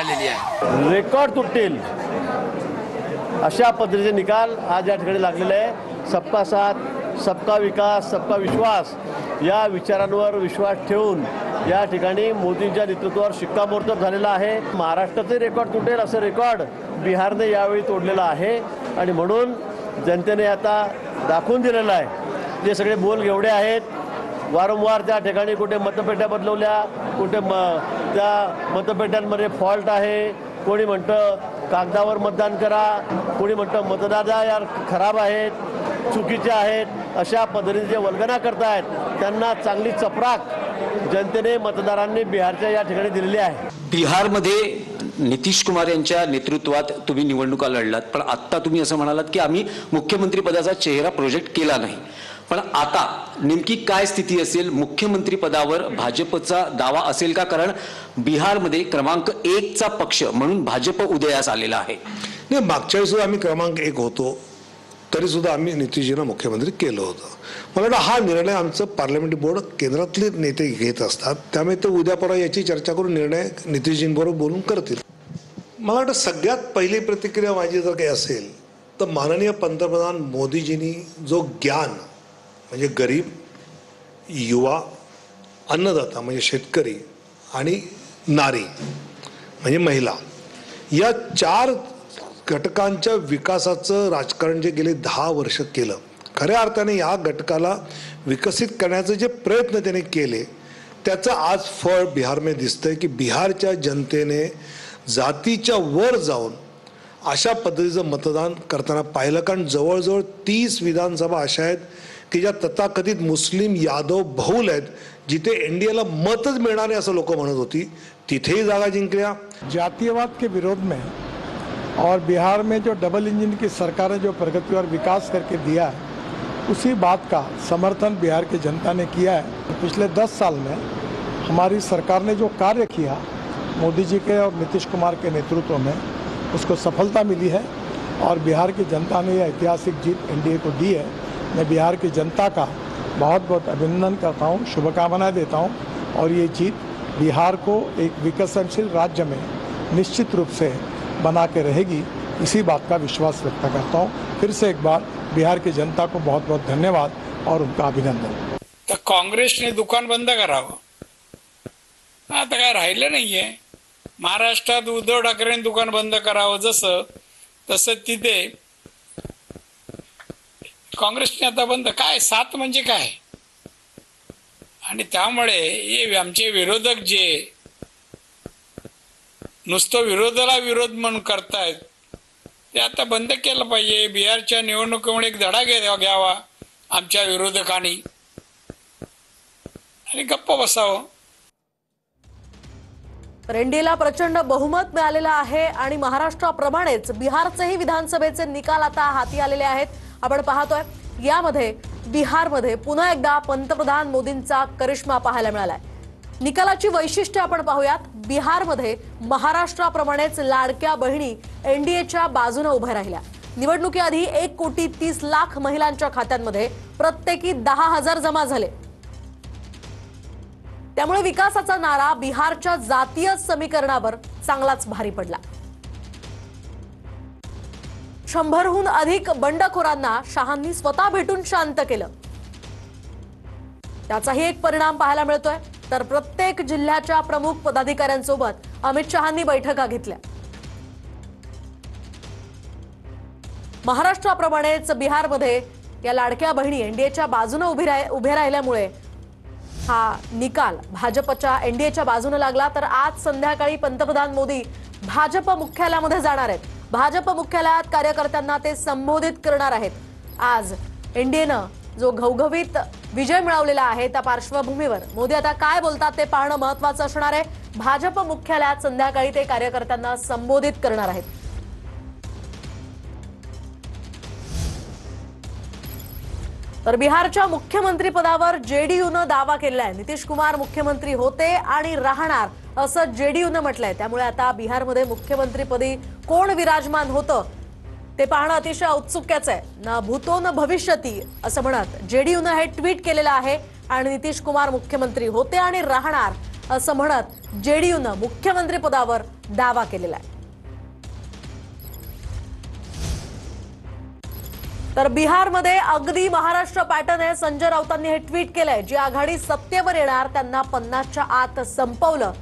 झालेली आहे। रेकॉर्ड तुटतील अशा पद्धतीचे निकाल आज या ठिकाणी लागलेले आहे। सबका साथ, सबका विकास, सबका विश्वास या विचारांवर विश्वास ठेवून या ठिकाणी मोदींच्या नेतृत्वावर शिक्कामोर्तब झालेला आहे। महाराष्ट्राचे रेकॉर्ड तुटेल असं रेकॉर्ड बिहारने यावेळी तोडलेलं आहे आणि म्हणून जनतेने आता दाखवून दिलेलं आहे। जे सगळे बोल एवढे आहेत, वारंवार त्या ठिकाणी कुठे मतपेट्या बदलवल्या, कुठे त्या मतपेट्यांमध्ये फॉल्ट आहे, कोणी म्हणतं कागदावर मतदान करा, कोणी म्हणतं मतदाता यार खराब आहेत, चुकीचे आहेत, अशा पद्धतीने जे वल्गना करतायत त्यांना चांगली चपराक जनतेने मतदारांनी बिहारच्या या ठिकाणी दिलेली आहे। बिहारमध्ये नितीश कुमार यांच्या नेतृत्वात तुम्ही निवडणुका लढलात, पण आता तुम्ही असं म्हणालात की आम्ही मुख्यमंत्री पदाचा चेहरा प्रोजेक्ट केला नाही, पण आता नेमकी काय स्थिती असेल? मुख्यमंत्री पदावर भाजपचा दावा असेल का? कारण बिहारमध्ये क्रमांक 1 चा पक्ष म्हणून भाजप उदयास आलेला आहे। नाही, मागच्या वेळी सुद्धा आम्ही क्रमांक 1 होतो, तरी सुद्धा आम्ही नितीशजींना मुख्यमंत्री केलं होतं। मला वाटतं हा निर्णय आमचं पार्लमेंटरी बोर्ड केंद्रातले नेते घेत असतात, त्यामुळे ते उद्या परवा याची चर्चा करून निर्णय नितीशजींबरोबर बोलून करतील। मला वाटतं सगळ्यात पहिली प्रतिक्रिया माझी जर काही असेल तर माननीय पंतप्रधान मोदीजींनी जो ज्ञान म्हणजे गरीब, युवा, अन्नदाता म्हणजे शेतकरी आणि नारी म्हणजे महिला या 4 घटकांच्या विकासाचं राजकारण जे गेले 10 वर्ष केलं, खऱ्या अर्थाने या घटकाला विकसित करण्याचे जे प्रयत्न त्याने केले त्याचं आज फळ बिहारमध्ये दिसतंय की बिहारच्या जनतेने जातीच्या वर जाऊन अशा पद्धतीचं मतदान करताना पाहिलं। कारण जवळजवळ 30 विधानसभा अशा आहेत की ज्या तथाकथित मुस्लिम यादव बहुल आहेत, जिथे एनडीएला मतच मिळणार नाही असं लोक म्हणत होती, तिथेही जागा जिंकल्या। जातीयवाद के विरोध में और बिहार में जो डबल इंजन की सरकार ने जो प्रगति और विकास करके दिया है, उसी बात का समर्थन बिहार की जनता ने किया है। पिछले 10 साल में हमारी सरकार ने जो कार्य किया मोदी जी के और नीतीश कुमार के नेतृत्व में, उसको सफलता मिली है और बिहार की जनता ने यह ऐतिहासिक जीत एनडीए को दी है। मैं बिहार की जनता का बहुत बहुत अभिनंदन करता हूँ, शुभकामनाएं देता हूँ और ये जीत बिहार को एक विकसनशील राज्य में निश्चित रूप से बना के रहेगी, इसी बात का विश्वास व्यक्त करता हूँ। फिर से एक बार बिहार की जनता को बहुत बहुत धन्यवाद और उनका अभिनंदन। तर काँग्रेसने दुकान बंद करावं, आता काय राहिलं नाहीये। महाराष्ट्रात उद्धव ठाकरेंनी दुकान बंद करावं जसं तसं तिथे काँग्रेसने आता बंद काय 7 म्हणजे काय? आणि त्यामुळे हे आमचे विरोधक जे नुसतं विरोधाला विरोध म्हणून करतायत ते आता बंद केलं पाहिजे। बिहारच्या निवडणुकीमुळे एक धडा घ्यावा आमच्या विरोधकांनी आणि गप्प बसावं। तर एनडीएला प्रचंड बहुमत मिळालेलं आहे आणि महाराष्ट्राप्रमाणेच बिहारचेही विधानसभेचे निकाल आता हाती आलेले आहेत। आपण पाहतोय यामध्ये बिहारमध्ये पुन्हा एकदा पंतप्रधान मोदींचा करिश्मा पाहायला मिळालाय। निकालाची वैशिष्ट्ये आपण पाहूयात। बिहारमध्ये महाराष्ट्राप्रमाणेच लाडक्या बहिणी एनडीएच्या बाजूने उभ्या राहिल्या। निवडणुकीआधी 1,30,00,000 महिलांच्या खात्यांमध्ये प्रत्येकी 10,000 जमा झाले। त्यामुळे विकासाचा नारा बिहारच्या जातीय समीकरणावर चांगलाच भारी पडला। 100हून अधिक बंडखोरांना शहांनी स्वतः भेटून शांत केलं, त्याचाही एक परिणाम पाहायला मिळतोय। तर प्रत्येक जिल्ह्याच्या प्रमुख पदाधिकाऱ्यांसोबत अमित शहांनी बैठका घेतल्या। महाराष्ट्राप्रमाणेच बिहारमध्ये या लाडक्या बहिणी एनडीएच्या बाजूने उभे राहिल्यामुळे हा निकाल भाजपच्या एनडीएच्या बाजूने लागला। तर आज संध्याकाळी पंतप्रधान मोदी भाजप मुख्यालयामध्ये जाणार आहेत। भाजप मुख्यालयात कार्यकर्त्यांना ते संबोधित करणार आहेत। आज एनडीएनं जो घवघवीत विजय मिळवलेला आहे त्या पार्श्वभूमीवर मोदी आता काय बोलतात ते पाहणं महत्त्वाचं असणार आहे। भाजप मुख्यालयात संध्याकाळी ते कार्यकर्त्यांना संबोधित करणार आहेत। तर बिहारच्या मुख्यमंत्री पदावर जेडीयूने दावा केलाय। नितीश कुमार मुख्यमंत्री होते आणि राहणार असं जेडीयूने म्हटलंय। त्यामुळे आता बिहारमध्ये मुख्यमंत्रीपदी कोण विराजमान होतं ते पाहणं अतिशय औत्सुक्याचं आहे। न भूतो न भविष्यती असं म्हणत जेडीयूने हे ट्विट केलेलं आहे आणि नितीश कुमार मुख्यमंत्री होते आणि राहणार असं म्हणत जेडीयूने मुख्यमंत्री पदावर दावा केलेला आहे. तर बिहारमध्ये अगदी महाराष्ट्र पॅटर्न आहे. संजय राऊतांनी हे ट्विट केलंय. जी आघाडी सत्तेवर येणार त्यांना 50च्या आत संपवलं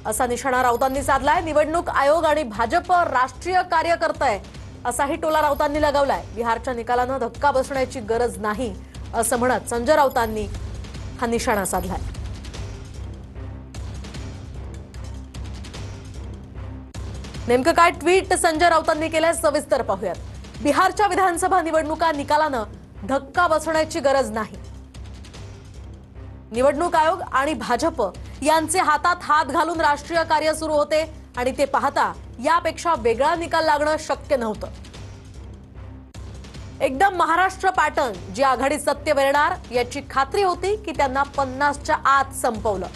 असा निशाणा राऊतांनी साधलाय. निवडणूक आयोग आणि भाजप राष्ट्रीय कार्य करतंय असाही टोला राऊतांनी लगावलाय. बिहारच्या निकालानं धक्का बसण्याची गरज नाही असं म्हणत संजय राऊतांनी हा निशाणा साधलाय. नेमकं काय ट्विट संजय राऊतांनी केलंय सविस्तर पाहूयात. बिहारच्या विधानसभा निवडणुका निकालानं धक्का बसण्याची गरज नाही. निवडणूक आयोग आणि भाजप यांचे हातात हात घालून राष्ट्रीय कार्य सुरू होते आणि ते पाहता यापेक्षा वेगळा निकाल लागणं शक्य नव्हतं. एकदम महाराष्ट्र पॅटर्न. जी आघाडी सत्तेवर येणार याची खात्री होती की त्यांना 50च्या आत संपवलं.